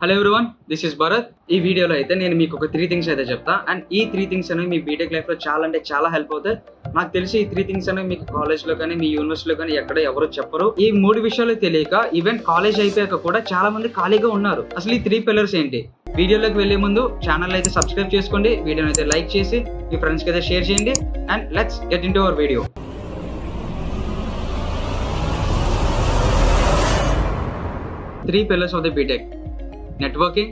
Hello everyone, this is Bharat. ఈ వీడియోలో అయితే నేను మీకు ఒక 3 థింగ్స్ అయితే చెప్తా. అండ్ ఈ 3 థింగ్స్ అనేవి మీ బీటెక్ లైఫ్లో చాలా అంటే చాలా హెల్ప్ అవుతాయి. నాకు తెలిసి ఈ 3 థింగ్స్ అనేవి మీకు కాలేజ్లో కానీ మీ యూనివర్సిటీలో కానీ ఎక్కడ ఎవరు చెప్పరు. ఈ 3 విషయాలు తెలియక ఈవెన్ కాలేజ్ అయిపోయాక కూడా చాలా మంది ఖాళీగా ఉన్నారు. అసలు ఈ 3 పిల్లర్స్ ఏంటి? వీడియోలోకి వెళ్లే ముందు ఛానల్ అయితే సబ్స్క్రైబ్ చేసుకోండి, వీడియోని అయితే లైక్ చేసి మీ ఫ్రెండ్స్కి అయితే షేర్ చేయండి. And let's get into our video. 3 pillars of the BTech: networking,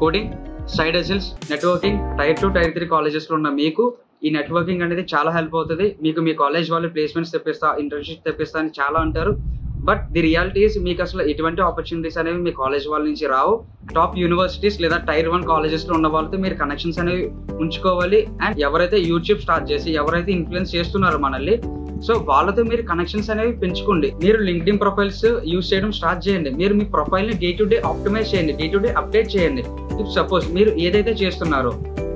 coding, side hustles. Networking tier 2 tier 3 colleges లో ఉన్న మీకు ఈ నెట్వర్కింగ్ అనేది చాలా హెల్ప్ అవుతుంది. మీకు మీ కాలేజ్ వాళ్ళు ప్లేస్మెంట్స్ తెప్పిస్తా, ఇంటర్న్షిప్ తెప్పిస్తా అని చాలా అంటారు. బట్ ది రియాలిటీ ఈస్ మీకు అసలు ఎటువంటి ఆపర్చునిటీస్ అనేవి మీ కాలేజ్ వాళ్ళ నుంచి రావు. టాప్ యూనివర్సిటీస్ లేదా టైర్ 1 కాలేజెస్ లో ఉన్న వాళ్ళతో మీరు కనెక్షన్స్ అనేవి ఉంచుకోవాలి. అండ్ ఎవరైతే యూట్యూబ్ స్టార్ట్ చేసి ఎవరైతే ఇన్ఫ్లుయెన్స్ చేస్తున్నారో మనల్ని, సో వాళ్ళతో మీరు కనెక్షన్స్ అనేవి పెంచుకోండి. మీరు లింక్డ్ఇన్ ప్రొఫైల్స్ యూజ్ చేయడం స్టార్ట్ చేయండి. మీరు మీ ప్రొఫైల్ ని డే టు డే ఆప్టిమైజ్ చేయండి, డే టు డే అప్డేట్ చేయండి. ఇఫ్ సపోజ్ మీరు ఏదైతే చేస్తున్నారో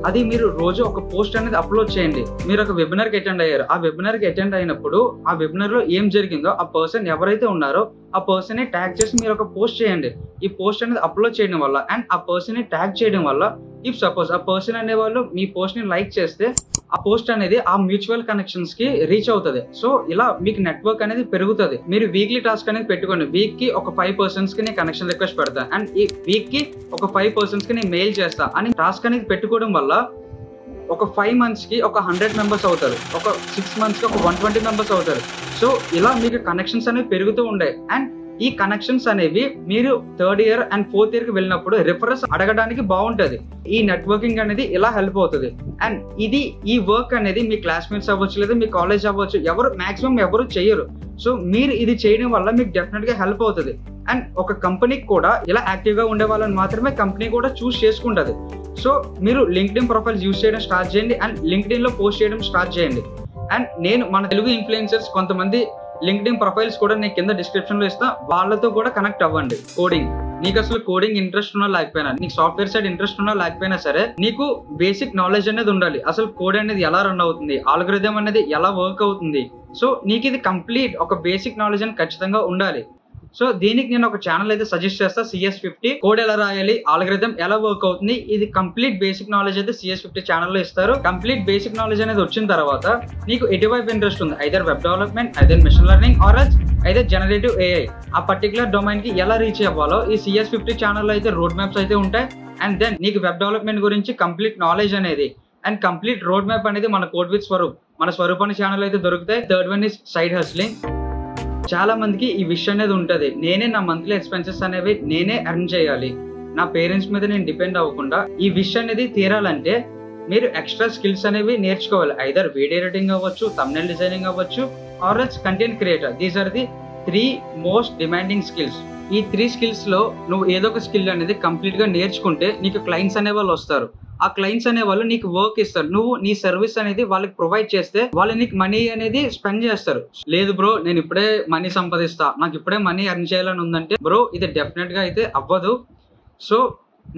అది మీరు రోజు ఒక పోస్ట్ అనేది అప్లోడ్ చేయండి. మీరు ఒక వెబినార్ కి అటెండ్ అయ్యారు, ఆ వెబినార్ కి అటెండ్ అయినప్పుడు ఆ వెబినార్ లో ఏం జరిగిందో ఆ పర్సన్ ఎవరైతే ఉన్నారో ఆ పర్సన్ ని ట్యాగ్ చేసి మీరు ఒక పోస్ట్ చేయండి. ఈ పోస్ట్ అనేది అప్లోడ్ చేయడం వల్ల అండ్ ఆ పర్సన్ ని ట్యాగ్ చేయడం వల్ల ఇఫ్ సపోజ్ ఆ పర్సన్ అనే వాళ్ళు మీ పోస్ట్ ని లైక్ చేస్తే ఆ పోస్ట్ అనేది ఆ మ్యూచువల్ కనెక్షన్స్ కి రీచ్ అవుతుంది. సో ఇలా మీకు నెట్వర్క్ అనేది పెరుగుతుంది. మీరు వీక్లీ టాస్క్ అనేది పెట్టుకోండి. వీక్ కి ఒక 5 persons కి నేను కనెక్షన్ రిక్వెస్ట్ పెడతా అండ్ ఈ వీక్ కి ఒక 5 persons కి నేను మెయిల్ చేస్తా అని టాస్క్ అనేది పెట్టుకోవడం వల్ల ఒక 5 months కి ఒక 100 members అవుతారు, ఒక 6 months కి ఒక 120 members అవుతారు. సో ఇలా మీకు కనెక్షన్స్ అనేవి పెరుగుతూ ఉంటాయి. అండ్ ఈ కనెక్షన్స్ అనేవి మీరు 3rd year and 4th year కి వెళ్ళినప్పుడు రిఫరెన్స్ అడగడానికి బాగుంటది. ఈ నెట్వర్కింగ్ అనేది ఇలా హెల్ప్ అవుతుంది. అండ్ ఈ వర్క్ అనేది మీ క్లాస్మేట్స్ అవ్వచ్చు లేదా మీ కాలేజ్ అవ్వచ్చు, మాక్సిమం ఎవరు చేయరు. సో మీరు ఇది చేయడం వల్ల మీకు డెఫినెట్ గా హెల్ప్ అవుతుంది. అండ్ ఒక కంపెనీకి కూడా ఇలా యాక్టివ్ గా ఉండే వాళ్ళని మాత్రమే కంపెనీ కూడా చూస్ చేసుకుంటది. సో మీరు లింక్డ్ఇన్ ప్రొఫైల్స్ యూజ్ చేయడం స్టార్ట్ చేయండి అండ్ లింక్డ్ఇన్ లో పోస్ట్ చేయడం స్టార్ట్ చేయండి. అండ్ నేను మన తెలుగు ఇన్ఫ్లుయెన్సర్స్ కొంతమంది లింక్డ్ఇన్ ప్రొఫైల్స్ కూడా నేను కింద డిస్క్రిప్షన్ లో ఇస్తా, వాళ్ళతో కూడా కనెక్ట్ అవ్వండి. కోడింగ్, నీకు అసలు కోడింగ్ ఇంట్రెస్ట్ ఉన్నా లేకపోయినా, నీకు సాఫ్ట్వేర్ సైడ్ ఇంట్రెస్ట్ ఉన్నా లేకపోయినా సరే, నీకు బేసిక్ నాలెడ్జ్ అనేది ఉండాలి. అసలు కోడ్ అనేది ఎలా రన్ అవుతుంది, ఆల్గోరిథం అనేది ఎలా వర్క్ అవుతుంది. సో నీకు ఇది కంప్లీట్ ఒక బేసిక్ నాలెడ్జ్ అని ఖచ్చితంగా ఉండాలి. సో దీనికి నేను ఒక ఛానల్ అయితే సజెస్ట్ చేస్తా, CS50. కోడ్ ఎలా రాయాలి, ఆల్గోరిథం ఎలా వర్క్ అవుతుంది, ఇది కంప్లీట్ బేసిక్ నాలెడ్జ్ అయితే CS50 ఛానల్లో ఇస్తారు. కంప్లీట్ బేసిక్ నాలెడ్జ్ అనేది వచ్చిన తర్వాత నీకు ఎటువైపు ఇంట్రెస్ట్ ఉంది, either web development, either machine learning or either generative AI, ఆ పర్టికులర్ డొమైన్ కి ఎలా రీచ్ అవ్వాలో ఈ CS50 ఛానల్లో అయితే రోడ్ మ్యాప్స్ అయితే ఉంటాయి. అండ్ దెన్ నీకు వెబ్ డెవలప్మెంట్ గురించి కంప్లీట్ నాలెడ్జ్ అనేది అండ్ కంప్లీట్ రోడ్ మ్యాప్ అనేది మన కోడ్ విత్ స్వరూప్, మన స్వరూప్ అనే ఛానల్ అయితే దొరుకుతాయి. 3rd one is side hustling. చాలా మందికి ఈ విషయం అనేది ఉంటది, నేనే నా మంత్లీ ఎక్స్పెన్సెస్ అనేవి నేనే ఎర్న్ చేయాలి, నా పేరెంట్స్ మీద నేను డిపెండ్ అవ్వకుండా. ఈ విషయం అనేది తీరాలంటే మీరు ఎక్స్ట్రా స్కిల్స్ అనేవి నేర్చుకోవాలి. ఐదర్ వీడియో ఎడిటింగ్ అవ్వచ్చు, థంబ్నెయిల్ డిజైనింగ్ అవ్వచ్చు or content creator. These are the 3 most demanding skills. ఈ 3 skills లో నువ్వు ఏదో ఒక స్కిల్ అనేది కంప్లీట్ గా నేర్చుకుంటే నీకు క్లయింట్స్ అనే వాళ్ళు వస్తారు. ఆ క్లయింట్స్ అనే వాళ్ళు నీకు వర్క్ ఇస్తారు. నువ్వు నీ సర్వీస్ అనేది వాళ్ళకి ప్రొవైడ్ చేస్తే వాళ్ళు నీకు మనీ అనేది స్పెండ్ చేస్తారు. లేదు బ్రో నేను ఇప్పుడే మనీ సంపాదిస్తా, నాకు ఇప్పుడే మనీ ఎర్న్ చేయాలని ఉందంటే బ్రో ఇది డెఫినెట్ గా అయితే అవ్వదు. సో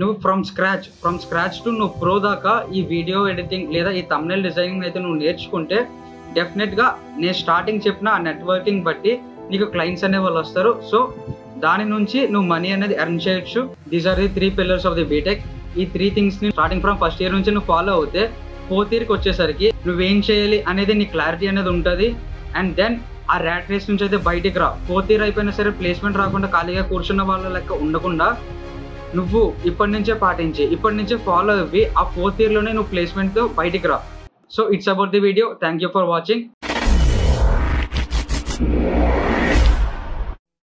నువ్వు ఫ్రమ్ స్క్రాచ్ టు నువ్వు ప్రో దాకా ఈ వీడియో ఎడిటింగ్ లేదా ఈ థంబ్నెయిల్ డిజైనింగ్ అయితే నువ్వు నేర్చుకుంటే డెఫినెట్ గా నేను స్టార్టింగ్ చెప్పిన ఆ నెట్వర్కింగ్ బట్టి నీకు క్లయింట్స్ అనే వాళ్ళు వస్తారు. సో దాని నుంచి నువ్వు మనీ అనేది ఎర్న్ చేయొచ్చు. These are the 3 pillars of the BTech. ఈ 3 things ని స్టార్టింగ్ ఫ్రమ్ ఫస్ట్ ఇయర్ నుంచి నువ్వు ఫాలో అవుతే 4th year కి వచ్చేసరికి నువ్వేం చేయాలి అనేది నీ క్లారిటీ అనేది ఉంటుంది. అండ్ దెన్ ఆ ర్యాట్ రేస్ నుంచి అయితే బయటికి రా. 4th year అయిపోయినా సరే ప్లేస్మెంట్ రాకుండా ఖాళీగా కూర్చున్న వాళ్ళ లెక్క ఉండకుండా నువ్వు ఇప్పటి నుంచే పాటించి, ఇప్పటి నుంచే ఫాలో అవ్వి ఆ 4th year లోనే నువ్వు ప్లేస్మెంట్ తో బయటికి రా. So it's about the video. Thank you for watching.